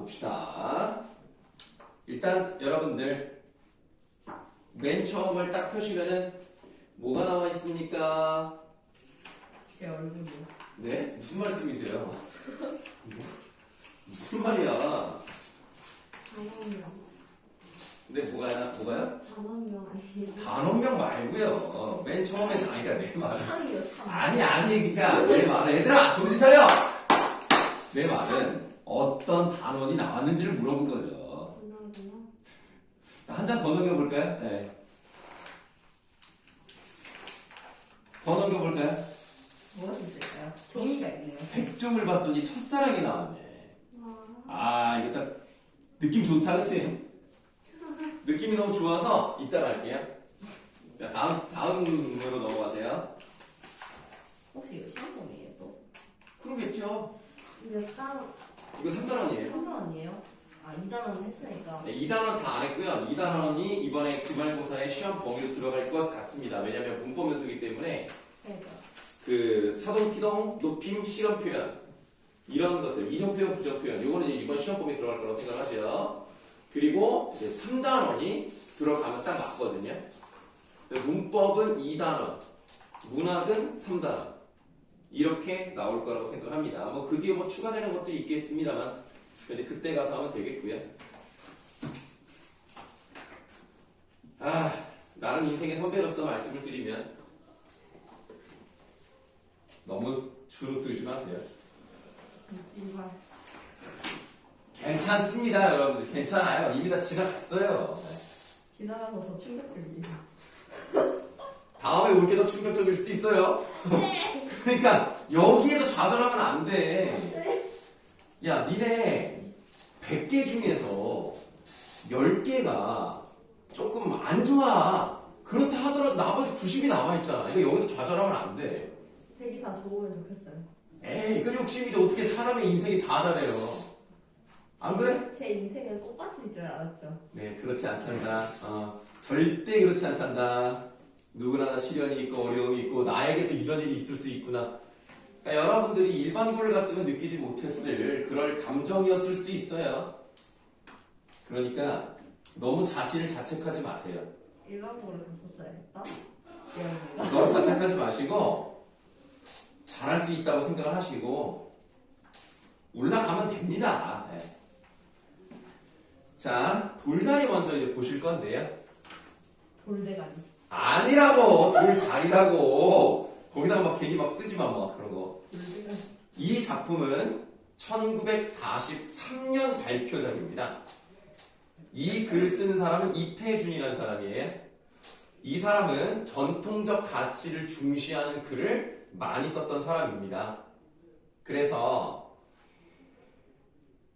봅시다. 일단 여러분들 맨 처음을 딱 펴시면은 뭐가 나와 있습니까? 제 얼굴이요. 네? 무슨 말씀이세요? 무슨 말이야? 단원명. 근데 뭐가요? 단원명 아니에요? 단원명 말고요. 맨 처음에 그러니까 내 말은 상이요, 상. 아니 그러니까 내 말은 얘들아 정신 차려. 내 말은 어떤 단원이 나왔는지를 물어본 거죠. 단원명? 한 장 더 넘겨볼까요? 네. 더 넘겨볼까요? 뭐가 있을까요? 종이가 있네요. 백종을 봤더니 첫사랑이 나왔네. 와. 이거 딱 느낌 좋다, 그치? 느낌이 너무 좋아서 이따 갈게요. 자, 다음으로 넘어가세요. 혹시 이거 시험범이에요 또? 그러겠죠. 몇 단? 이거 3단원이에요. 3단원이에요? 아 2단원 했으니까. 네, 2단원 다 안 했고요. 2단원이 이번에 기말고사에 시험 범위로 들어갈 것 같습니다. 왜냐면 문법 연수이기 때문에 그러니까. 그 사동, 피동, 높임, 시간 표현 이런 것들, 이정 표현, 부정 표현 요거는 이제 이번 시험 범위에 들어갈 거라고 생각하세요. 그리고 이제 3단원이 들어가면 딱 맞거든요. 문법은 2단원, 문학은 3단원 이렇게 나올 거라고 생각합니다. 뭐 그 뒤에 뭐 추가되는 것도 있겠습니다만 근데 그때 가서 하면 되겠고요. 나는 인생의 선배로서 말씀을 드리면 너무 주눅 들지 마세요. 이말 괜찮습니다, 여러분들. 괜찮아요. 이미 다 지나갔어요. 지나가서 더 충격적이에요. 다음에 올 게 더 충격적일 수도 있어요. 네. 그러니까 여기에서 좌절하면 안 돼. 네. 야, 니네 100개 중에서 10개가 조금 안 좋아. 그렇다 하더라도 나머지 90이 남아있잖아. 이거 여기서 좌절하면 안 돼. 되게 다 좋으면 좋겠어요. 에이, 이건 욕심이지. 어떻게 사람의 인생이 다 잘해요. 안 그래? 제 인생은 꽃밭일 줄 알았죠. 네, 그렇지 않단다. 절대 그렇지 않단다. 누구나 다 시련이 있고 어려움이 있고 나에게도 이런 일이 있을 수 있구나. 그러니까 여러분들이 일반고를 갔으면 느끼지 못했을 그럴 감정이었을 수도 있어요. 그러니까 너무 자신을 자책하지 마세요. 일반고를 갔었어야겠다. 예언이가. 너무 자책하지 마시고 잘할 수 있다고 생각을 하시고 올라가면 됩니다. 네. 자, 돌다리 먼저 이제 보실 건데요. 돌대가리. 아니라고! 돌다리라고! 거기다가 막 괜히 막 쓰지 마, 막 그런 거. 돌대가리. 이 작품은 1943년 발표작입니다. 이 글 쓴 사람은 이태준이라는 사람이에요. 이 사람은 전통적 가치를 중시하는 글을 많이 썼던 사람입니다. 그래서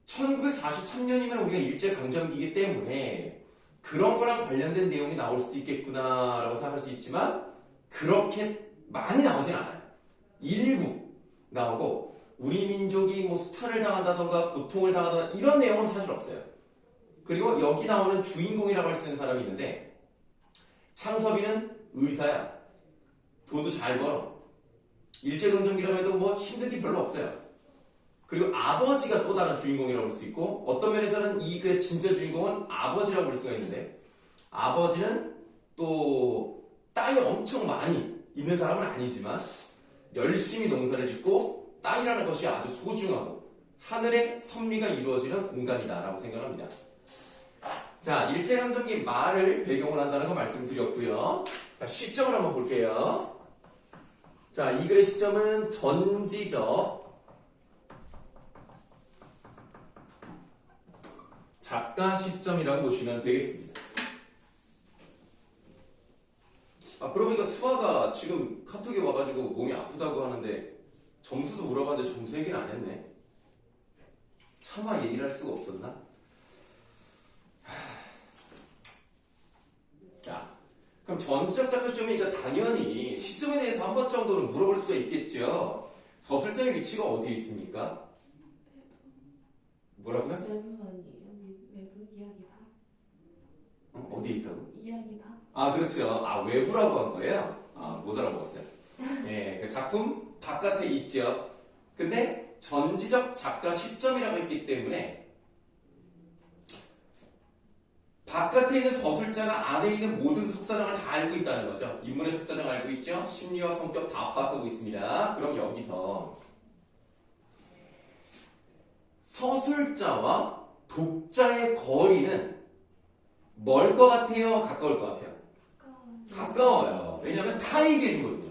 1943년이면 우리가 일제강점기이기 때문에 그런 거랑 관련된 내용이 나올 수도 있겠구나라고 생각할 수 있지만 그렇게 많이 나오진 않아요. 일부 나오고 우리 민족이 뭐 수탈을 당한다던가 고통을 당하다던가 이런 내용은 사실 없어요. 그리고 여기 나오는 주인공이라고 할 수 있는 사람이 있는데 창섭이는 의사야. 돈도 잘 벌어. 일제강점기라고 해도 뭐 힘든 게 별로 없어요. 그리고 아버지가 또 다른 주인공이라고 볼 수 있고 어떤 면에서는 이 글의 진짜 주인공은 아버지라고 볼 수가 있는데 아버지는 또 땅이 엄청 많이 있는 사람은 아니지만 열심히 농사를 짓고 땅이라는 것이 아주 소중하고 하늘의 섭리가 이루어지는 공간이다라고 생각합니다. 자, 일제강점기 말을 배경으로 한다는 거 말씀드렸고요. 자, 시점을 한번 볼게요. 자, 이 글의 시점은 전지적 작가 시점이라고 보시면 되겠습니다. 그러고 보니까 수아가 지금 카톡에 와가지고 몸이 아프다고 하는데 점수도 물어봤는데 점수 얘기는 안 했네. 차마 얘기를 할 수가 없었나? 자, 그럼 전지적 작가 시점이니까 당연히 시점에 대해서 한 번 정도는 물어볼 수가 있겠죠. 서술자의 위치가 어디에 있습니까? 뭐라고요? 외부 아니에요? 외부 이야기다. 어디에 있다고? 이야기다. 그렇죠. 외부라고 한 거예요? 못 알아먹었어요. 예, 그 작품 바깥에 있죠. 근데 전지적 작가 시점이라고 했기 때문에 바깥에 있는 서술자가 안에 있는 모든 속사정을 다 알고 있다는 거죠. 인물의 속사정 알고 있죠? 심리와 성격 다 파악하고 있습니다. 그럼 여기서 서술자와 독자의 거리는 멀 것 같아요? 가까울 것 같아요? 가까워요. 왜냐면 다 얘기해 주거든요.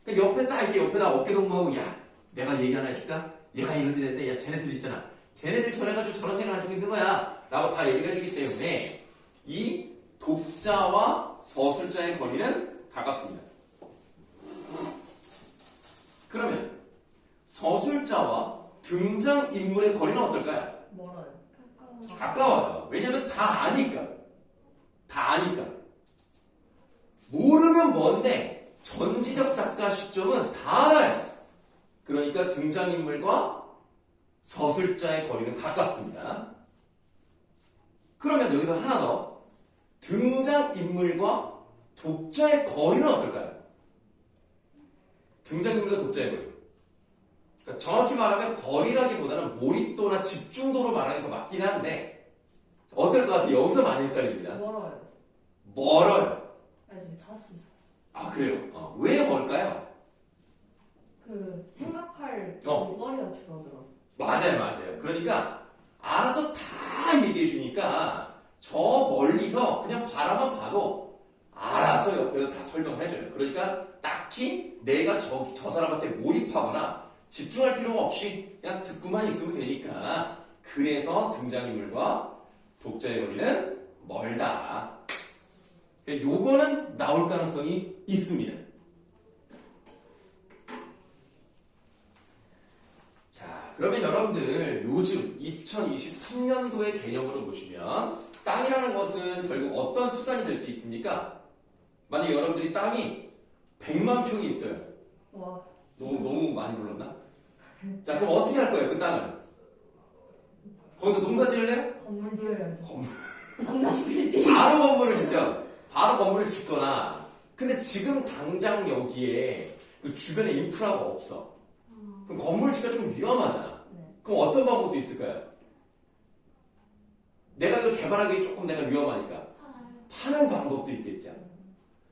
그러니까 옆에 딱 이렇게 옆에다 어깨 동무하고 야 내가 얘기 하나 해줄까? 얘가 이런 일 했는데 야 쟤네들 있잖아. 쟤네들 저래가지고 저런 생각을 가지고 있는 거야. 라고 다 얘기를 해주기 때문에 이 독자와 서술자의 거리는 가깝습니다. 그러면 서술자와 등장인물의 거리는 어떨까요? 멀어요. 가까워요. 왜냐면 다 아니까. 다 아니까. 모르면 뭔데 전지적 작가 시점은 다 알아요. 그러니까 등장인물과 서술자의 거리는 가깝습니다. 그러면 여기서 하나 더. 등장인물과 독자의 거리는 어떨까요? 등장인물과 독자의 거리. 그러니까 정확히 말하면 거리라기보다는 몰입도나 집중도로 말하는 게 더 맞긴 한데 어떨 것 같아요? 여기서 많이 헷갈립니다. 멀어요. 멀어요. 아니 지금 자수 있었어. 아 그래요? 왜 멀까요? 그 생각할 어. 거리가 줄어들어서. 맞아요. 그러니까 알아서 다 얘기해 주니까 저 멀리서 그냥 바라만 봐도 알아서 옆에서 다 설명을 해줘요. 그러니까 딱히 내가 저 사람한테 몰입하거나 집중할 필요가 없이 그냥 듣고만 있으면 되니까 그래서 등장인물과 독자의 거리는 멀다. 요거는 나올 가능성이 있습니다. 자, 그러면 여러분들 요즘 2023년도의 개념으로 보시면 땅이라는 것은 결국 어떤 수단이 될 수 있습니까? 만약 여러분들이 땅이 100만 평이 있어요. 와. 너무 많이 불렀나? 자, 그럼 어떻게 할 거예요, 그 땅을? 거기서 농사 지을래요? 건물 지어야죠. 건물. 당장 빌딩. 바로 건물을 짓죠. 바로 건물을 짓거나. 근데 지금 당장 여기에 그 주변에 인프라가 없어. 그럼 건물 짓기가 좀 위험하잖아. 네. 그럼 어떤 방법도 있을까요? 내가 이걸 개발하기 조금 내가 위험하니까 파는 방법도 있겠죠.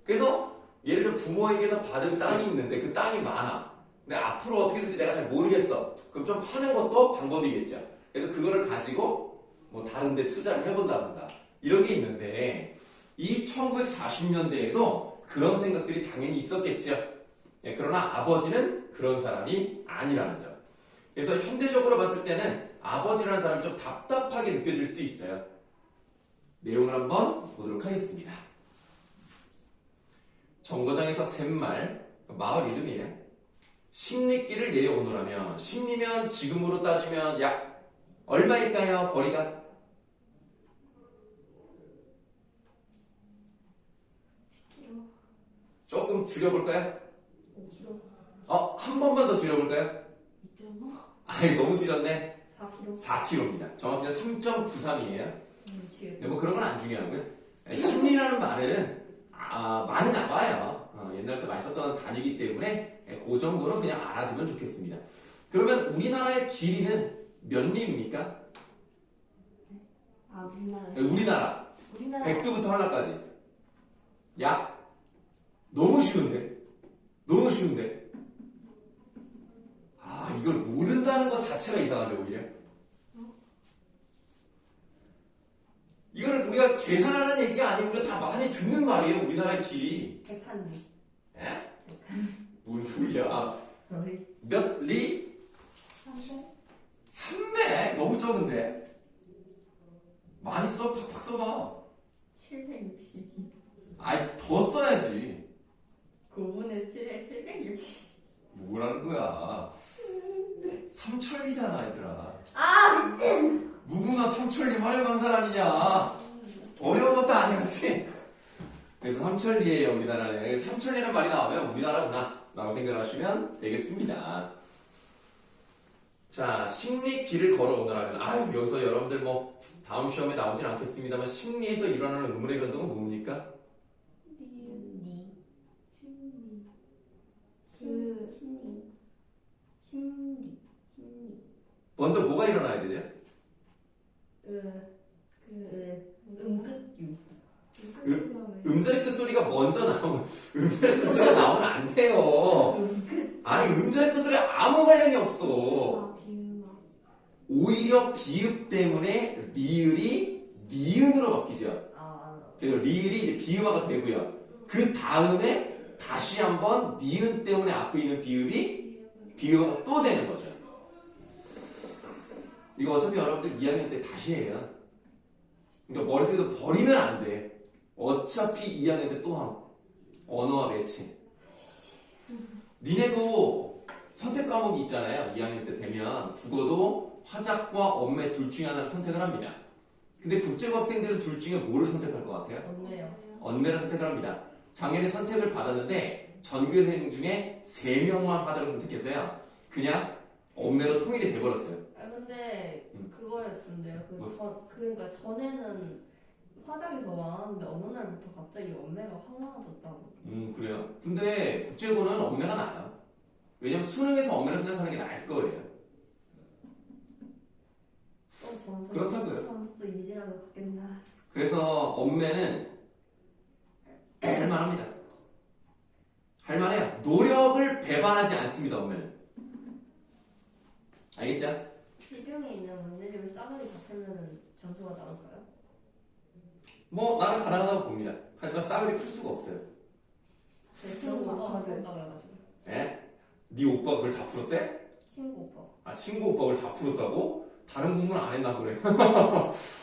그래서 예를 들어 부모에게서 받은 땅이 있는데 그 땅이 많아. 근데 앞으로 어떻게 될지 내가 잘 모르겠어. 그럼 좀 파는 것도 방법이겠죠. 그래서 그거를 가지고 뭐 다른 데 투자를 해본다든가 이런 게 있는데 이 1940년대에도 그런 생각들이 당연히 있었겠죠. 네, 그러나 아버지는 그런 사람이 아니라는 점. 그래서 현대적으로 봤을 때는 아버지라는 사람이 좀 답답하게 느껴질 수도 있어요. 내용을 한번 보도록 하겠습니다. 정거장에서 샘말, 마을 이름이에요. 십리길을 내려오너라면 십리면 지금으로 따지면 약 얼마일까요? 거리가? 10kg. 조금 줄여볼까요? 5kg. 한 번만 더 줄여볼까요? 2.5. 아이 너무 줄였네. 4kg. 4km입니다. 정확히는 3.93이에요. 뒤에. 근데 뭐 그런 건 안 중요하고요. 심리라는 말은 많이 나와요. 옛날부터 많이 썼던 단위이기 때문에 그 정도는 그냥 알아두면 좋겠습니다. 그러면 우리나라의 길이는 몇 리입니까? 우리나라. 우리나라 백두부터 한라까지 약 너무 쉬운데 이걸 모른다는 것 자체가 이상한데 오히려 이거는 우리가 계산하는 얘기가 아니고 우리가 다 많이 듣는 말이에요. 우리나라의 길이 100한 리. 에? 무슨 소리야? 거리. 몇 리? 3배? 너무 적은데? 많이 써, 팍팍 써봐. 762. 아이, 더 써야지. 9분의 7에 760. 뭐라는 거야? 삼천리잖아, 얘들아. 아 미친. 무궁화 삼천리 활용강산 아니냐? 어려운 것도 아니었지? 그래서 삼천리예요, 우리나라는. 삼천리라는 말이 나오면 우리나라구나 라고 생각하시면 되겠습니다. 자, 심리 길을 걸어오너라면 여기서 여러분들 뭐 다음 시험에 나오진 않겠습니다만 심리에서 일어나는 의문의 변동은 뭡니까? 리. 심리. 먼저 뭐가 일어나야 되죠? 음 음절 끝소리가 나오면 안 돼요. 아니 음절 끝소리 아무 관련이 없어. 비음아 비음아. 오히려 비읍 때문에 리을이 니은으로 바뀌죠. 그래서 리을이 이제 비음화가 되고요. 그 다음에 다시 한번 니은 때문에 앞에 있는 비읍이 비음화가 또 되는 거죠. 이거 어차피 여러분들 2학년 때 다시 해요. 그러니까 머릿속에서 버리면 안 돼. 어차피 2학년 때 또 하고. 언어와 매체. 니네도 선택 과목이 있잖아요. 2학년 때 되면 국어도 화작과 언매 둘 중에 하나를 선택을 합니다. 근데 국제고 학생들은 둘 중에 뭐를 선택할 것 같아요? 없네요. 언매를 선택을 합니다. 작년에 선택을 받았는데 전교생 중에 3명만 화작을 선택했어요. 그냥 언매로 통일이 돼버렸어요. 아 근데 그거였던데요. 뭐? 그러니까 전에는 화작이 더 많았는데 어느 날부터 갑자기 언매가 확 많아졌다고. 그래요? 근데 국제고는 언매가 나아요. 왜냐면 수능에서 언매를 생각하는 게 나을 거예요. 또 점수. 그렇다고요. 점수 이지라로 갔겠나. 그래서 언매는 할만합니다. 할만해요. 노력을 배반하지 않습니다. 언매는. 알겠죠? 시중에 있는 문제집을 싸그리 다 풀면 점수가 나올까요? 뭐 나는 가능하다고 봅니다. 하지만 싸그리 풀 수가 없어요. 제 친구 오빠가 풀었다 그래가지고. 예? 네 오빠가 그걸 다 풀었대? 친구 오빠. 아 친구 오빠가 그걸 다 풀었다고? 다른 공부는 안 했나 보네.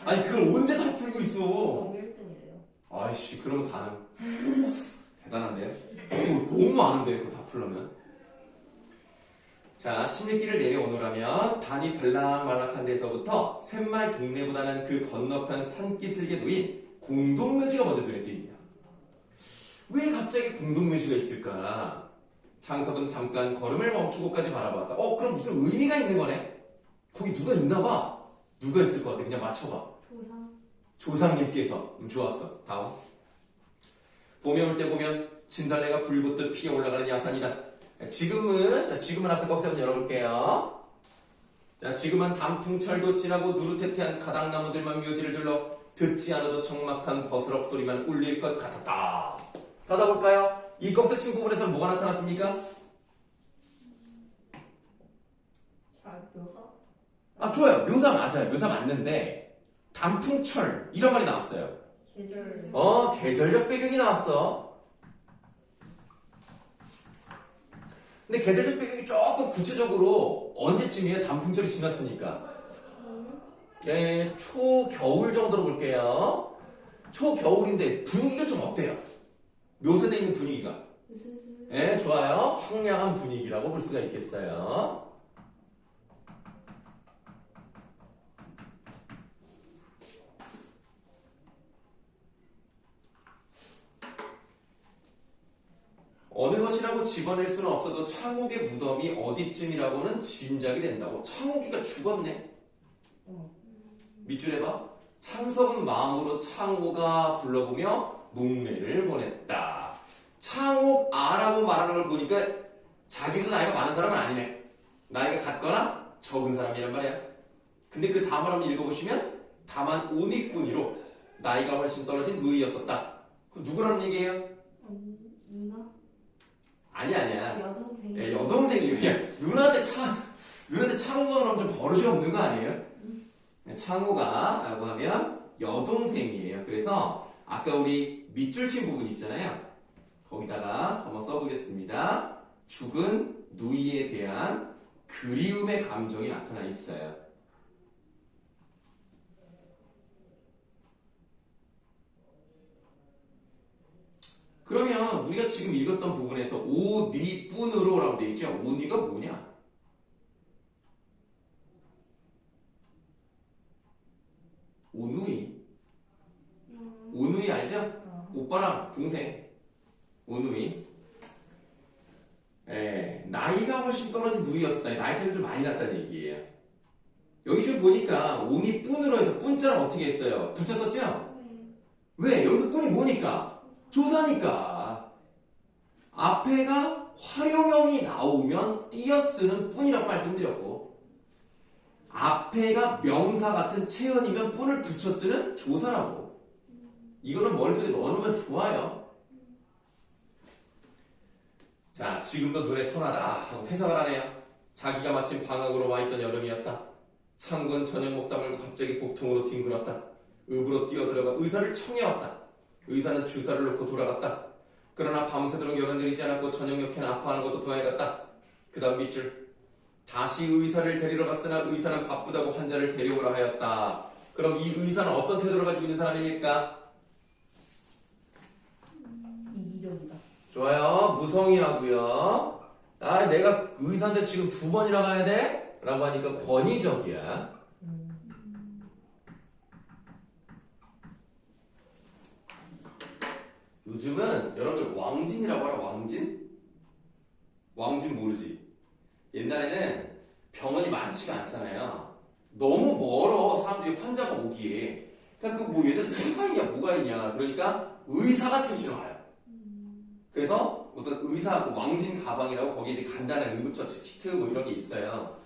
아니 그걸 언제 다 풀고 있어? 전교 1등이래요. 아이씨 그러면 가능. 대단한데요? 그거 너무 많은데 그거 다 풀려면. 자 심리기를 내려오너라면 단이 들락말락한 데서부터 샘말 동네보다는 그 건너편 산기슭에 놓인 공동묘지가 먼저 눈에 띕니다. 왜 갑자기 공동묘지가 있을까? 장석은 잠깐 걸음을 멈추고까지 바라보았다. 그럼 무슨 의미가 있는 거네? 거기 누가 있나 봐. 누가 있을 것 같아? 그냥 맞춰봐. 조상. 조상님께서. 좋았어. 다음. 봄에 올 때 보면 진달래가 불붙듯 피어 올라가는 야산이다. 지금은 앞에 꺽쇠 한번 열어볼게요. 자, 지금은 단풍철도 지나고 누르테테한 가닥나무들만 묘지를 둘러 듣지 않아도 적막한 버스럭 소리만 울릴 것 같았다. 닫아볼까요? 이 꺽쇠 친 부분에서는 뭐가 나타났습니까? 잘 묘사? 아, 좋아요. 묘사 맞아요. 묘사 맞는데 단풍철 이런 말이 나왔어요. 계절. 계절적 배경이 나왔어. 근데 계절적 배경이 조금 구체적으로 언제쯤이에요? 단풍철이 지났으니까. 초겨울 정도로 볼게요. 초겨울인데 분위기가 좀 어때요? 묘사되어 있는 분위기가. 으스스. 좋아요. 황량한 분위기라고 볼 수가 있겠어요. 어느 것이라고 집어낼 수는 없어도 창욱의 무덤이 어디쯤이라고는 짐작이 된다고. 창욱이가 죽었네. 밑줄에 봐. 창석은 마음으로 창호가 불러보며 농매를 보냈다. 창옥아라고 말하는 걸 보니까 자기도 나이가 많은 사람은 아니네. 나이가 같거나 적은 사람이란 말이야. 근데 그 다음을 한번 읽어보시면 다만 오닉뿐이로 나이가 훨씬 떨어진 누이였었다. 그럼 누구라는 얘기예요? 누나. 아니야. 여동생. 여동생이 그냥 누나한테 창호가 그럼 좀 버릇이 없는 거 아니에요? 창호가라고 하면 여동생이에요. 그래서 아까 우리 밑줄 친 부분 있잖아요. 거기다가 한번 써보겠습니다. 죽은 누이에 대한 그리움의 감정이 나타나 있어요. 그러면 우리가 지금 읽었던 부분에서 오니뿐으로 라고 되어 있죠. 오니가 뭐냐? 오누이. 오누이 알죠? 오빠랑 동생. 오누이. 나이가 훨씬 떨어진 누이였었다. 나이 차이가 좀 많이 났다는 얘기예요. 여기 지금 보니까 오니뿐으로 해서 뿐자를 어떻게 했어요? 붙였었죠? 왜? 여기서 뿐이 뭐니까? 조사니까. 앞에가 활용형이 나오면 띄어쓰는 뿐이라고 말씀드렸고, 앞에가 명사 같은 체언이면 뿐을 붙여 쓰는 조사라고. 이거는 머릿속에 넣어놓으면 좋아요. 자, 지금도 눈에 선하다 하고 해석을 하네요. 자기가 마침 방학으로 와 있던 여름이었다. 창문 저녁 다물고 갑자기 복통으로 뒹굴었다. 읍으로 뛰어들어가 의사를 청해왔다. 의사는 주사를 놓고 돌아갔다. 그러나 밤새도록 열은 내리지 않았고 저녁녘에는 아파하는 것도 더해갔다. 그 다음 밑줄. 다시 의사를 데리러 갔으나 의사는 바쁘다고 환자를 데려오라 하였다. 그럼 이 의사는 어떤 태도를 가지고 있는 사람입니까? 이기적이다. 좋아요. 무성의하고요. 아, 내가 의사인데 지금 2번이나 가야 돼? 라고 하니까 권위적이야. 요즘은 여러분들 왕진이라고 알아? 왕진? 왕진 모르지? 옛날에는 병원이 많지가 않잖아요. 너무 멀어 사람들이 환자가 오기에. 그러니까 그 뭐 얘들 차가 있냐 뭐가 있냐. 그러니까 의사가 대신 와요. 그래서 우선 의사 그 왕진 가방이라고 거기에 이제 간단한 응급처치 키트 뭐 이런 게 있어요.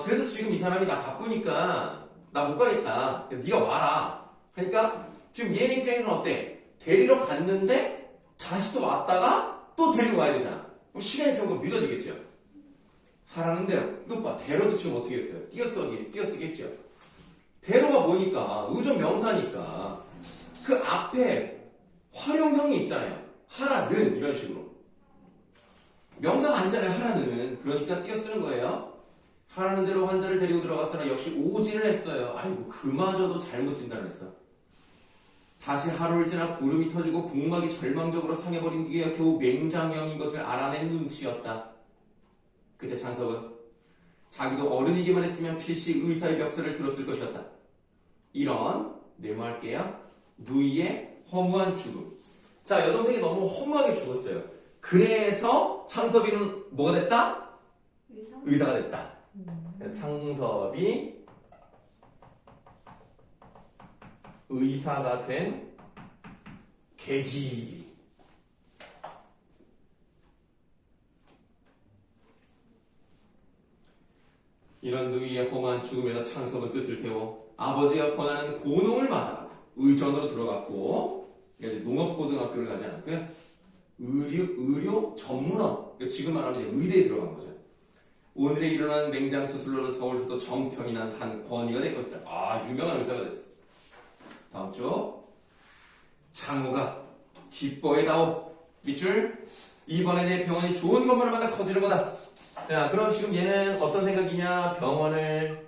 그래서 지금 이 사람이 나 바쁘니까 나 못 가겠다. 네가 와라. 그러니까 지금 얘 입장에서는 어때? 데리러 갔는데 다시 또 왔다가 또 데리고 와야 되잖아. 그럼 시간이 조금 늦어지겠죠. 하라는 대로. 이것 봐. 데려도 지금 어떻게 했어요? 띄어쓰겠죠. 데려가 보니까 의존 명사니까 그 앞에 활용형이 있잖아요. 하라는 이런 식으로. 명사가 아니잖아요. 하라는. 그러니까 띄어쓰는 거예요. 하라는 대로 환자를 데리고 들어갔으나 역시 오진을 했어요. 아이고 그마저도 잘못 진단했어. 다시 하루를 지나 고름이 터지고 복막이 절망적으로 상해버린 뒤에 겨우 맹장염인 것을 알아낸 눈치였다. 그때 창석은 자기도 어른이기만 했으면 필시 의사의 멱살을 들었을 것이었다. 이런 네모할게요. 누이의 허무한 죽음. 자, 여동생이 너무 허무하게 죽었어요. 그래서 창섭이는 뭐가 됐다? 의사가 됐다. 창섭이 의사가 된 계기. 이런 누이의 험한 죽음에서 창섭은 뜻을 세워 아버지가 권하는 고농을 마다하고 의전으로 들어갔고, 이제 농업고등학교를 가지 않았고요. 의료 전문업, 지금 말하면 이제 의대에 들어간 거죠. 오늘에 일어난 맹장 수술로는 서울서도 정평이 난 한 권위가 될 것이다. 아, 유명한 의사가 됐어. 다음 주 장호가 기뻐해다오. 밑줄. 이번에 내 병원이 좋은 건물을 만나 커지는 거다. 자, 그럼 지금 얘는 어떤 생각이냐? 병원을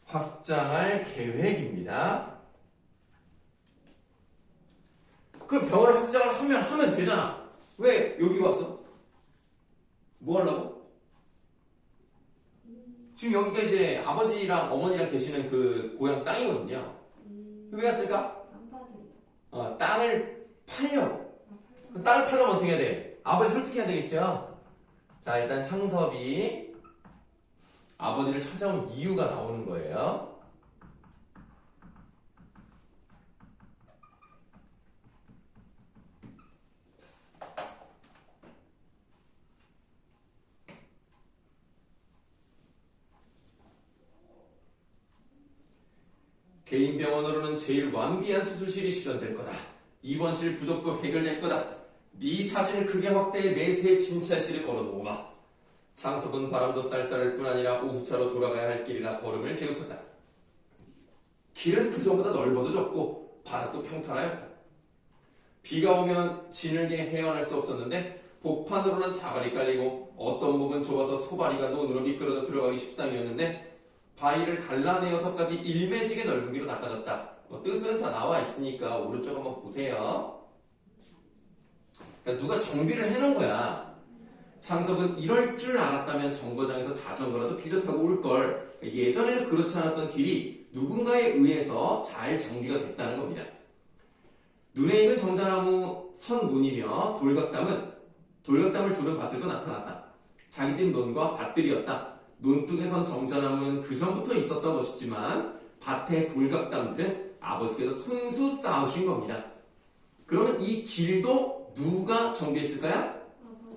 확장할 계획입니다. 그럼 병원을 확장을 하면 되잖아. 왜 여기 왔어? 뭐 하려고? 지금 여기가 이제 아버지랑 어머니랑 계시는 그 고향 땅이거든요. 왜 왔을까? 땅을 팔려고. 땅을 팔려면 어떻게 해야 돼? 아버지 설득해야 되겠죠? 자, 일단 창섭이 아버지를 찾아온 이유가 나오는 거예요. 개인 병원으로는 제일 완비한 수술실이 실현될 거다. 입원실 부족도 해결될 거다. 네 사진을 크게 확대해 내세 진찰실에 걸어놓으마. 창섭은 바람도 쌀쌀할 뿐 아니라 오후차로 돌아가야 할 길이라 걸음을 재우쳤다. 길은 그전보다 넓어도 좁고 바닥도 평탄하였다. 비가 오면 지늘게 헤어날 수 없었는데 복판으로는 자갈이 깔리고 어떤 목은 좁아서 소바리가 논으로 미끄러져 들어가기 십상이었는데 바위를 갈라내어서까지 일매지게 넓은 길로 닦아졌다. 뜻은 다 나와 있으니까 오른쪽 한번 보세요. 그러니까 누가 정비를 해놓은 거야. 창섭은 이럴 줄 알았다면 정거장에서 자전거라도 빌려 타고 올걸. 예전에는 그렇지 않았던 길이 누군가에 의해서 잘 정비가 됐다는 겁니다. 눈에 익은 정자나무 선 논이며 돌각담을 두른 밭들도 나타났다. 자기 집 논과 밭들이었다. 논둑에 선 정자나무는 그전부터 있었던 것이지만 밭의 돌각담들은 아버지께서 손수 쌓으신 겁니다. 그러면 이 길도 누가 정비했을까요?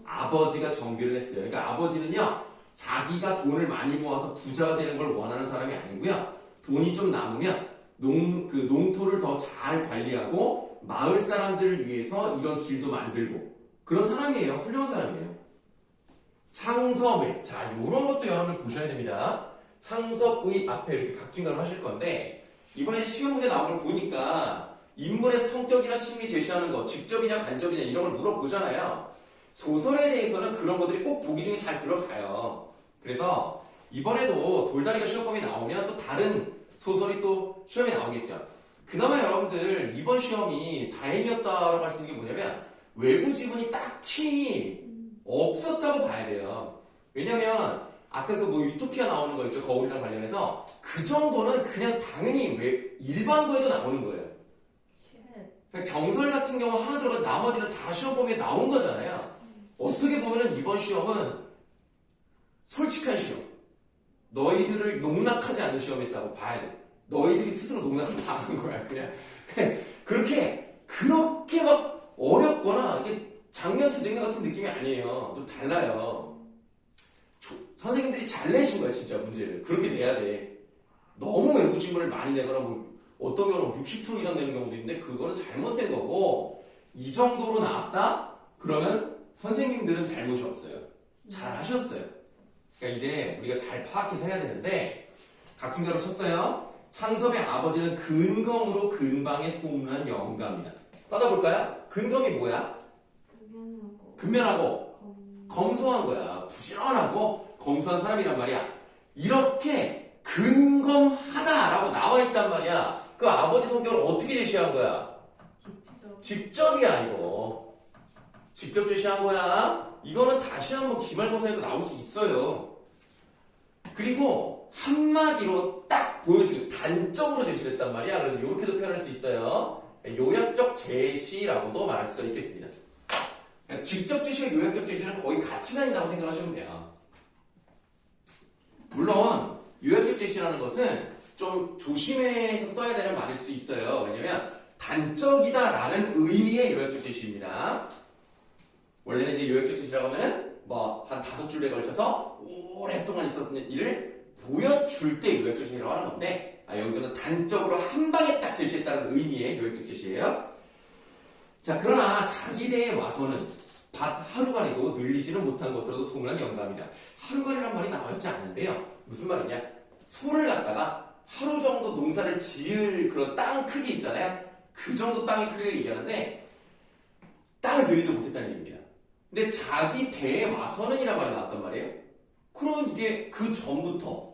아버지가 정비를 했어요. 그러니까 아버지는요, 자기가 돈을 많이 모아서 부자가 되는 걸 원하는 사람이 아니고요. 돈이 좀 남으면 농토를 더 잘 관리하고 마을 사람들을 위해서 이런 길도 만들고 그런 사람이에요. 훌륭한 사람이에요. 창섭의 자 이런 것도 여러분들 보셔야 됩니다. 창섭의 앞에 이렇게 각진가를 하실 건데 이번에 시험 문제 나온 걸 보니까 인물의 성격이나 심리 제시하는 거 직접이냐 간접이냐 이런 걸 물어보잖아요. 소설에 대해서는 그런 것들이 꼭 보기 중에 잘 들어가요. 그래서 이번에도 돌다리가 시험 범위 나오면 또 다른 소설이 또 시험에 나오겠죠. 그나마 여러분들 이번 시험이 다행이었다라고 할 수 있는 게 뭐냐면 외부 지문이 딱히 없었다고 봐야 돼요. 왜냐면 아까 그 뭐 유토피아 나오는 거 있죠. 거울이랑 관련해서 그 정도는 그냥 당연히 일반고에도 나오는 거예요. 그러니까 경설 같은 경우 하나 들어가 나머지는 다 시험 범위에 나온 거잖아요. 어떻게 보면은 이번 시험은 솔직한 시험. 너희들을 농락하지 않는 시험이었다고 봐야 돼. 너희들이 스스로 농락을 당한 거야. 그냥 그렇게 막 어렵거나 이게 작년 재정년 같은 느낌이 아니에요. 좀 달라요. 선생님들이 잘 내신 거야 진짜 문제를. 그렇게 내야 돼. 너무 외부 지문을 많이 내거나 뭐 어떤 경우는 60% 이상 내는 경우도 있는데 그거는 잘못된 거고 이 정도로 나왔다? 그러면 선생님들은 잘못이 없어요. 잘 하셨어요. 그러니까 이제 우리가 잘 파악해서 해야 되는데 각진가로 쳤어요. 창섭의 아버지는 근검으로 근방에 소문난 영감이다. 따져볼까요? 근검이 뭐야? 근면하고 검소한 거야. 부지런하고 검소한 사람이란 말이야. 이렇게 근검하다라고 나와 있단 말이야. 그 아버지 성격을 어떻게 제시한 거야? 직접이야 이거. 직접 제시한 거야. 이거는 다시 한번 기말고사에도 나올 수 있어요. 그리고 한마디로 딱 보여주고 단적으로 제시를 했단 말이야. 그래서 이렇게도 표현할 수 있어요. 요약적 제시라고도 말할 수가 있겠습니다. 직접 제시와 요약적 제시는 거의 같이 다닌다고 생각하시면 돼요. 물론 요약적 제시라는 것은 좀 조심해서 써야 되는 말일 수 있어요. 왜냐면 단적이다라는 의미의 요약적 제시입니다. 원래는 이제 요약적 제시라고 하면은 뭐 한 5줄에 걸쳐서 오랫동안 있었던 일을 보여줄 때 요약적 제시라고 하는 건데 여기서는 단적으로 한 방에 딱 제시했다는 의미의 요약적 제시예요. 자, 그러나 자기 대에 와서는 밭 하루간이고 늘리지는 못한 것으로도 소문난 영감이다. 하루간이란 말이 나와있지 않는데요. 무슨 말이냐? 소를 갖다가 하루 정도 농사를 지을 그런 땅 크기 있잖아요. 그 정도 땅의 크기를 얘기하는데 땅을 늘리지 못했다는 얘기입니다. 근데 자기 대에 와서는 이란 말이 나왔단 말이에요. 그럼 이게 그 전부터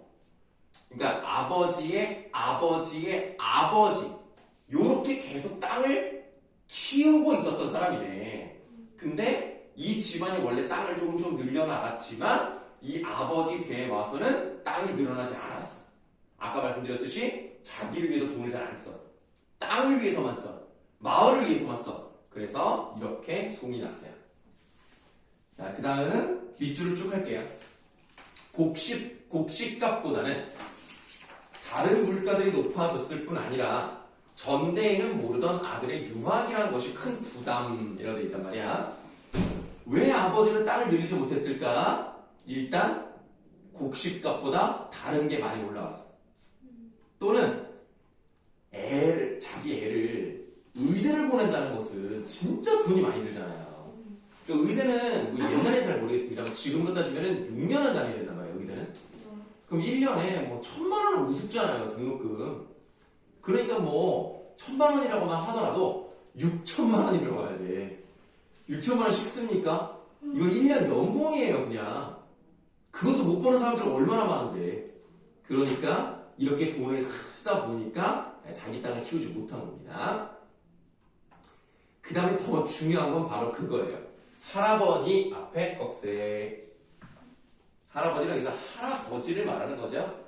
그러니까 아버지의 아버지 요렇게 계속 땅을 키우고 있었던 사람이네. 근데 이 집안이 원래 땅을 조금 늘려나갔지만 이 아버지 대에 와서는 땅이 늘어나지 않았어. 아까 말씀드렸듯이 자기를 위해서 돈을 잘 안 써. 땅을 위해서만 써. 마을을 위해서만 써. 그래서 이렇게 소문이 났어요. 자, 그 다음 밑줄을 쭉 할게요. 곡식값보다는 다른 물가들이 높아졌을 뿐 아니라 전대에는 모르던 아들의 유학이라는 것이 큰 부담이라고 되어 있단 말이야. 왜 아버지는 땅을 늘리지 못했을까? 일단 곡식값보다 다른 게 많이 올라왔어. 또는 자기 애를 의대를 보낸다는 것은 진짜 돈이 많이 들잖아요. 그 의대는 뭐 옛날에 잘 모르겠습니다만 지금으로 따지면 6년을 다녀야 된단 말이에요. 의대는. 그럼 1년에 뭐 1,000만 원을 우습잖아요. 등록금. 그러니까 뭐 1,000만 원이라고만 하더라도 6천만 원이 들어가야 돼. 6천만 원 쉽습니까? 이거 1년 연봉이에요 그냥. 그것도 못 버는 사람들은 얼마나 많은데. 그러니까 이렇게 돈을 쓰다 보니까 자기 땅을 키우지 못한 겁니다. 그 다음에 더 중요한 건 바로 그거예요. 할아버지 앞에 꺽쇠. 할아버지는 여기서 할아버지를 말하는 거죠.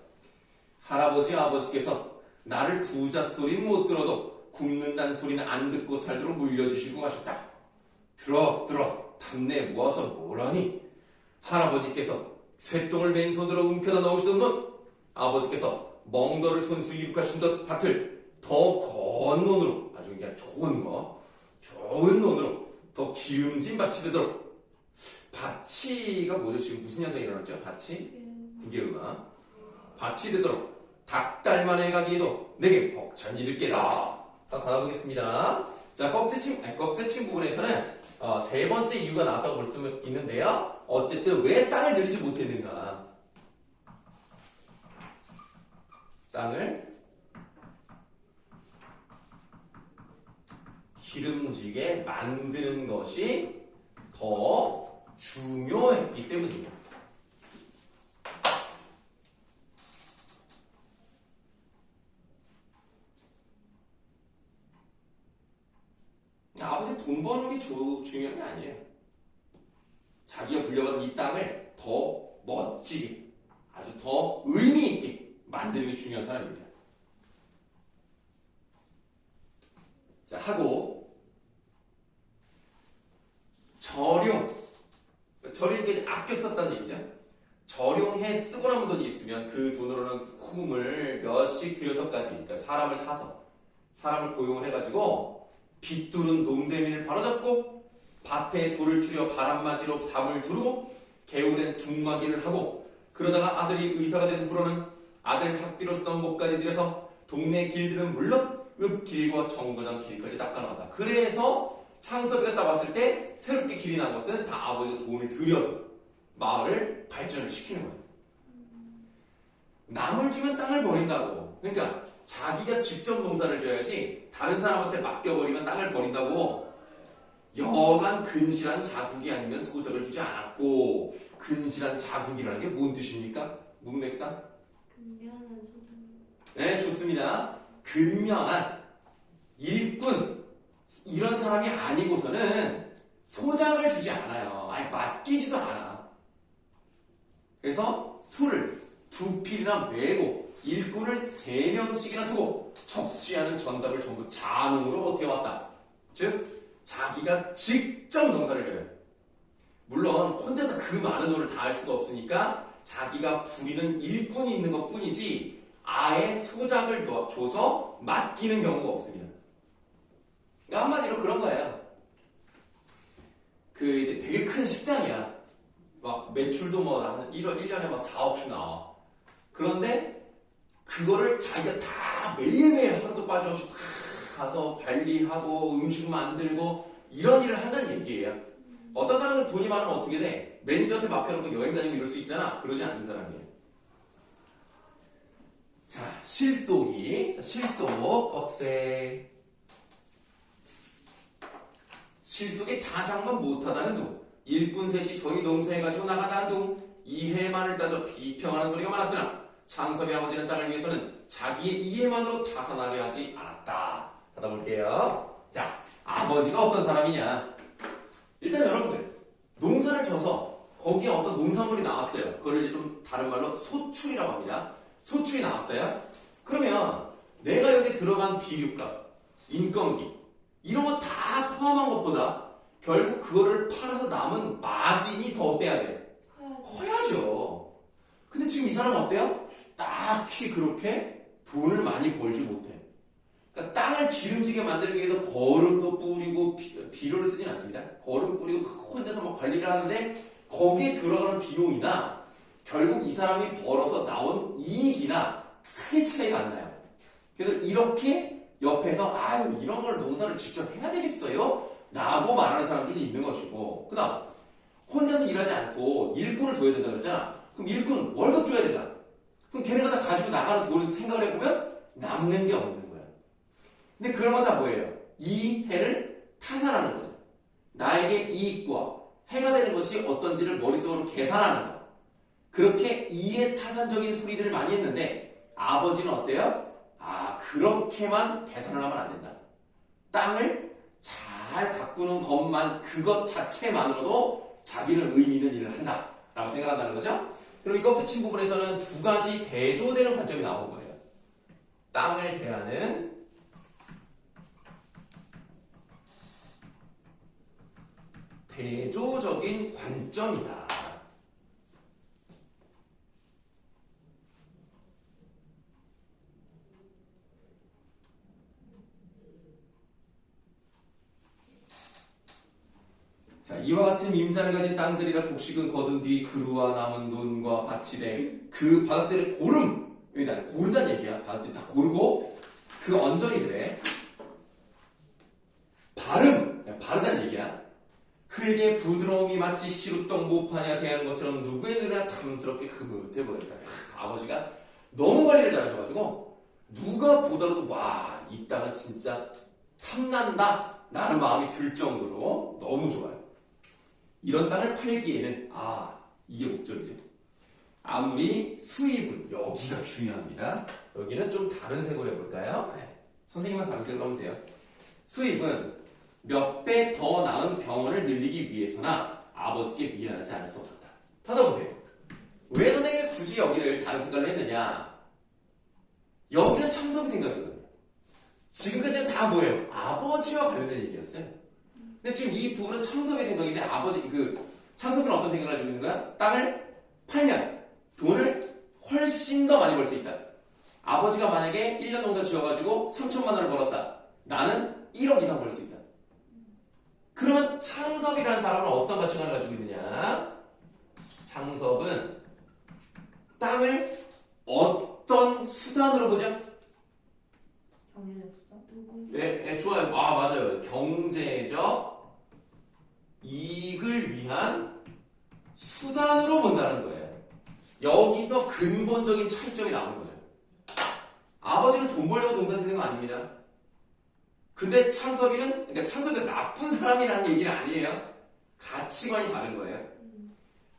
할아버지 아버지께서 나를 부자 소리는 못 들어도 굶는다는 소리는 안 듣고 살도록 물려주시고 가셨다. 들어 답내 모아서 뭐라니. 할아버지께서 쇠똥을 맨손으로 움켜다 넣으시던 분, 아버지께서 멍더를 손수 이룩하신 듯 밭을 더 건은 논으로, 아주 그냥 좋은 논으로 더 기름진 밭이 되도록. 밭이가 뭐죠? 지금 무슨 현상이 일어났죠? 밭이? 국의 음악. 밭이 되도록 닭달만에 가기에도 내게 벅찬 이를 깨다. 자, 받아보겠습니다. 자, 꺽쇠침 부분에서는 세 번째 이유가 나왔다고 볼 수 있는데요. 어쨌든 왜 땅을 내리지 못했는가? 땅을 기름지게 만드는 것이 더 중요했기 때문입니다. 아버지 돈 버는 게 중요한 게 아니에요. 자기가 불려받은 이 땅을 더 멋지게, 아주 더 의미 있게 만드는 게 중요한 사람입니다. 자, 하고 저렴 아껴 썼다는 얘기죠. 저렴해 쓰고 남은 돈이 있으면 그 돈으로는 품을 몇씩 들여서까지, 그러니까 사람을 사서 사람을 고용을 해가지고 빗두른 농대민을 바로잡고 밭에 돌을 추려 바람맞이로 담을 두르고 개울엔 둥마기를 하고, 그러다가 아들이 의사가 된 후로는 아들 학비로 쓰던 목까지 들여서 동네 길들은 물론 읍길과 정거장 길까지 닦아나갔다. 그래서 창섭이가 딱 왔을 때 새롭게 길이 난 것은 다 아버지가 돈을 들여서 마을을 발전을 시키는 거예요. 남을 주면 땅을 버린다고. 그러니까 자기가 직접 농사를 지어야지 다른 사람한테 맡겨버리면 땅을 버린다고. 여간 근실한 자국이 아니면 소작을 주지 않았고, 근실한 자국이라는 게 뭔 뜻입니까? 문맥상? 근면한 소장. 네, 좋습니다. 근면한 일꾼, 이런 사람이 아니고서는 소작을 주지 않아요. 아예 맡기지도 않아. 그래서 소를 두 필이나 메고 일꾼을 3명씩이나 두고 적지 않은 전답을 전부 자농으로 어태워왔다. 즉 자기가 직접 농사를 해요. 물론 혼자서 그 많은 돈을 다 할 수가 없으니까 자기가 부리는 일꾼이 있는 것 뿐이지 아예 소작을 줘서 맡기는 경우가 없습니다. 그러니까 한마디로 그런 거예요. 그 이제 되게 큰 식당이야. 막 매출도 뭐 한 1년에 막 4억씩 나와. 그런데 그거를 자기가 다 매일매일 하루도 빠짐없이 다 가서 관리하고 음식 만들고 이런 일을 한다는 얘기예요. 어떤 사람은 돈이 많으면 어떻게 돼? 매니저한테 맡겨놓고 여행 다니고 이럴 수 있잖아. 그러지 않는 사람이에요. 자, 실속이. 자, 실속, 꺽쇠. 실속이 다장만 못하다는 둥. 일꾼 셋이 저희 농사해가지고 나가다는 둥. 이해만을 따져 비평하는 소리가 많았으나 창섭의 아버지는 땅을 위해서는 자기의 이해만으로 타산하려 하지 않았다. 받아볼게요. 자, 아버지가 어떤 사람이냐. 일단 여러분들, 농사를 져서 거기에 어떤 농산물이 나왔어요. 그걸 이제 좀 다른 말로 소출이라고 합니다. 소출이 나왔어요. 그러면 내가 여기 들어간 비료값, 인건비 이런 거 다 포함한 것보다 결국 그거를 팔아서 남은 마진이 더 어때야 돼? 커야죠. 근데 지금 이 사람은 어때요? 딱히 그렇게 돈을 많이 벌지 못해. 그러니까 땅을 기름지게 만들기 위해서 거름도 뿌리고 비료를 쓰진 않습니다. 거름 뿌리고 혼자서 막 관리를 하는데 거기에 들어가는 비용이나 결국 이 사람이 벌어서 나온 이익이나 크게 차이가 안 나요. 그래서 이렇게 옆에서 아유 이런 걸 농사를 직접 해야 되겠어요? 라고 말하는 사람들이 있는 것이고, 그 다음 혼자서 일하지 않고 일꾼을 줘야 된다고 했잖아. 그럼 일꾼 월급 줘야 되잖아. 그럼 걔네가 다 가지고 나가는 돈을 생각을 해보면 남는 게 없는 거야. 근데 그런 건 다 뭐예요? 이 해를 타산하는 거죠. 나에게 이익과 해가 되는 것이 어떤지를 머릿속으로 계산하는 거. 그렇게 이해 타산적인 소리들을 많이 했는데 아버지는 어때요? 아, 그렇게만 계산을 하면 안 된다. 땅을 잘 가꾸는 것만, 그것 자체만으로도 자기는 의미 있는 일을 한다 라고 생각한다는 거죠. 그럼 이 꺽쇠침 부분에서는 두 가지 대조되는 관점이 나온 거예요. 땅을 대하는 대조적인 관점이다. 자, 이와 같은 임산을 가진 땅들이라 곡식은 거둔 뒤 그루와 남은 논과 밭이 돼 그 바닷들의 고름 여기다 고른다는 얘기야. 받을 때 다 고르고 그 언저리들의 바르다는 얘기야. 흙의 부드러움이 마치 시루떡 모판이나 대하는 것처럼 누구의 눈이나 탐스럽게 흐뭇해 보였다. 아버지가 너무 관리를 잘하셔가지고 누가 보더라도 와, 이 땅은 진짜 탐난다 라는 마음이 들 정도로 너무 좋아요. 이런 땅을 팔기에는 이게 목적이죠. 아무리 수입은 여기가 중요합니다. 여기는 좀 다른 색으로 해볼까요? 선생님만 다른 색으로 하면 돼요. 수입은 몇 배 더 나은 병원을 늘리기 위해서나 아버지께 미안하지 않을 수 없었다. 받아보세요. 왜 선생님이 굳이 여기를 다른 색깔로 했느냐? 여기는 창섭이 생각이거든요. 지금까지는 다 뭐예요? 아버지와 관련된 얘기였어요. 근데 지금 이 부분은 창섭의 생각인데 창섭은 어떤 생각을 가지고 있는 거야? 땅을 팔면 돈을 훨씬 더 많이 벌 수 있다. 아버지가 만약에 1년 농사 지어가지고 3천만 원을 벌었다. 나는 1억 이상 벌 수 있다. 그러면 창섭이라는 사람은 어떤 가치관을 가지고 있느냐? 창섭은 땅을 어떤 수단으로 보죠? 경제적 수단? 누구? 네, 좋아요. 맞아요. 경제적 이익을 위한 수단으로 본다는 거예요. 여기서 근본적인 차이점이 나오는 거죠. 아버지는 돈 벌려고 농사 짓는 거 아닙니다. 근데 그러니까 창섭이가 나쁜 사람이라는 얘기는 아니에요. 가치관이 다른 거예요.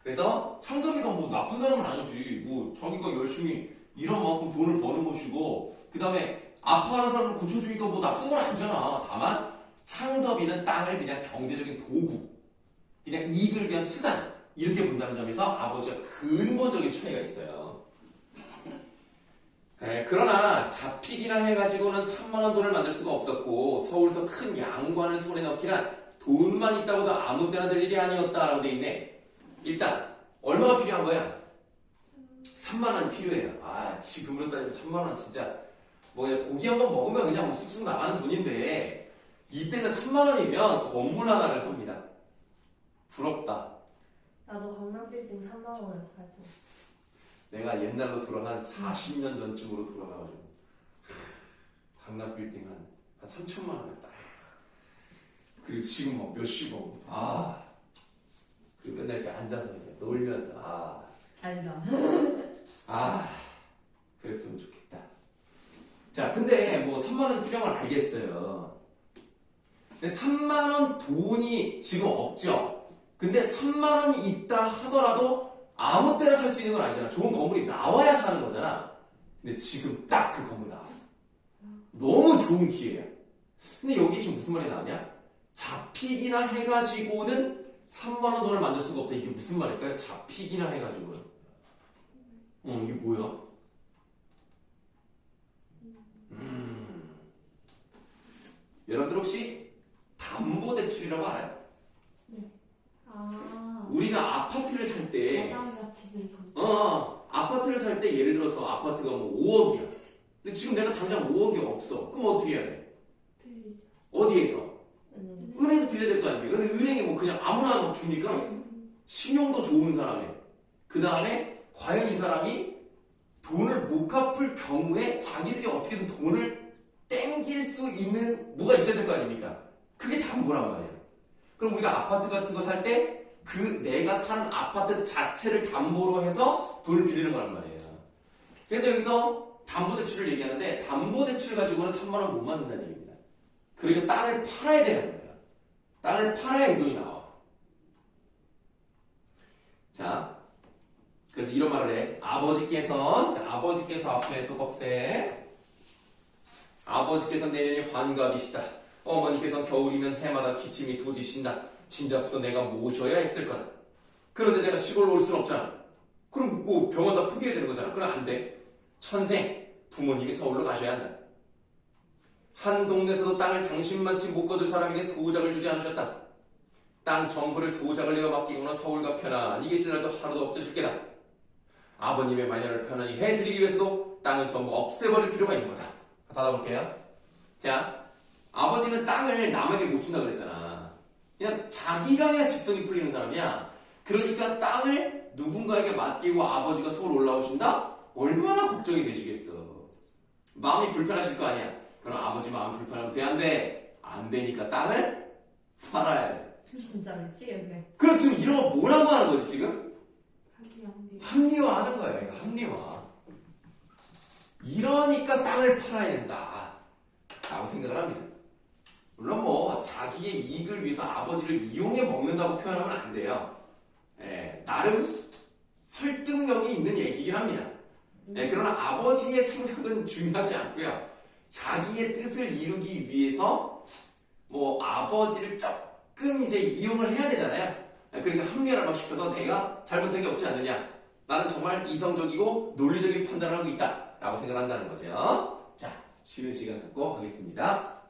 그래서 창섭이가 뭐 나쁜 사람은 아니지. 뭐 자기가 열심히 일한 만큼 돈을 버는 것이고, 그 다음에 아파하는 사람을 고쳐주니까 뭐 나쁜 건 아니잖아. 다만 창섭이는 땅을 그냥 경제적인 도구, 그냥 이익을 위한 수단 이렇게 본다는 점에서 아버지가 근본적인 차이가 있어요. 그러나 잡히기나 해가지고는 3만원 돈을 만들 수가 없었고 서울서 큰 양관을 손에 넣기란 돈만 있다고도 아무 때나 될 일이 아니었다라고 돼 있네. 일단 얼마가 필요한 거야? 3만원이 필요해요. 지금으로 따지면 3만원 진짜 고기 한번 먹으면 그냥 쑥쑥 나가는 돈인데 이때는 3만원이면 건물 하나를 삽니다. 부럽다. 나도 강남빌딩 3만 원에 살고. 내가 옛날로 한 40년 전쯤으로 돌아가가지고 강남 빌딩 한 3천만 원에 딱. 그리고 지금 막 몇십억. 그리고 맨날 이렇게 앉아서 이제 놀면서 달다. 그랬으면 좋겠다. 자, 근데 3만 원 필요한 건 알겠어요. 근데 3만 원 돈이 지금 없죠. 근데 3만 원이 있다 하더라도 아무 때나 살 수 있는 건 아니잖아. 좋은 건물이 나와야 사는 거잖아. 근데 지금 딱 그 건물 나왔어. 너무 좋은 기회야. 근데 여기 지금 무슨 말이 나오냐? 잡히기나 해가지고는 3만 원 돈을 만들 수가 없다. 이게 무슨 말일까요? 잡히기나 해가지고는. 이게 뭐야? 여러분들 혹시 담보대출이라고 알아요? 우리가 아파트를 살 때, 아파트를 살 때 예를 들어서 아파트가 5억이야. 근데 지금 내가 당장 5억이 없어. 그럼 어떻게 해야 돼? 빌리죠. 어디에서? 은행에서 빌려야 될 거 아닙니까? 근데 은행이 그냥 아무나 막 주니까 신용도 좋은 사람에. 그 다음에 과연 이 사람이 돈을 못 갚을 경우에 자기들이 어떻게든 돈을 땡길 수 있는 뭐가 있어야 될 거 아닙니까? 그게 담보란 말이에요. 그럼 우리가 아파트 같은 거 살 때 내가 사는 아파트 자체를 담보로 해서 돈을 빌리는 거란 말이에요. 그래서 여기서 담보대출을 얘기하는데 담보대출 가지고는 3만 원 못 만든다는 얘기입니다. 그러니까 땅을 팔아야 되는 거예요. 땅을 팔아야 이 돈이 나와. 자, 그래서 이런 말을 해. 아버지께서 앞에 또 꺽쇠. 아버지께서 내년이 환갑이시다. 어머니께서는 겨울이면 해마다 기침이 도지신다. 진작부터 내가 모셔야 했을 거다. 그런데 내가 시골로 올 순 없잖아. 그럼 병원 다 포기해야 되는 거잖아. 그럼 안 돼. 천생 부모님이 서울로 가셔야 한다. 한 동네에서도 땅을 당신만치 못 거둘 사람에게 소작을 주지 않으셨다. 땅 전부를 소작을 내어 맡기거나 서울과 편안히 계실 날도 하루도 없으실 게다. 아버님의 마련을 편안히 해드리기 위해서도 땅을 전부 없애버릴 필요가 있는 거다. 닫아볼게요. 자, 아버지는 땅을 남에게 못 준다 그랬잖아. 그냥 자기가 해야 직성이 풀리는 사람이야. 그러니까 땅을 누군가에게 맡기고 아버지가 서울 올라오신다? 얼마나 걱정이 되시겠어. 마음이 불편하실 거 아니야. 그럼 아버지 마음 불편하면 돼, 안 돼? 안 되니까 땅을 팔아야 돼. 진짜 미치겠네. 그럼 지금 이런 거 뭐라고 하는 거지 지금? 합리합리. 합리화 하는 거야. 이거 합리화. 이러니까 땅을 팔아야 된다 라고 생각을 합니다. 물론 뭐 자기의 이익을 위해서 아버지를 이용해 먹는다고 표현하면 안 돼요. 예, 나름 설득력이 있는 얘기긴 합니다. 예, 그러나 아버지의 생각은 중요하지 않고요. 자기의 뜻을 이루기 위해서 뭐 아버지를 조금 이제 이용을 해야 되잖아요. 예, 그러니까 합리화를 시켜서 내가 잘못한 게 없지 않느냐. 나는 정말 이성적이고 논리적인 판단을 하고 있다 라고 생각한다는 거죠. 자, 쉬는 시간 갖고 하겠습니다.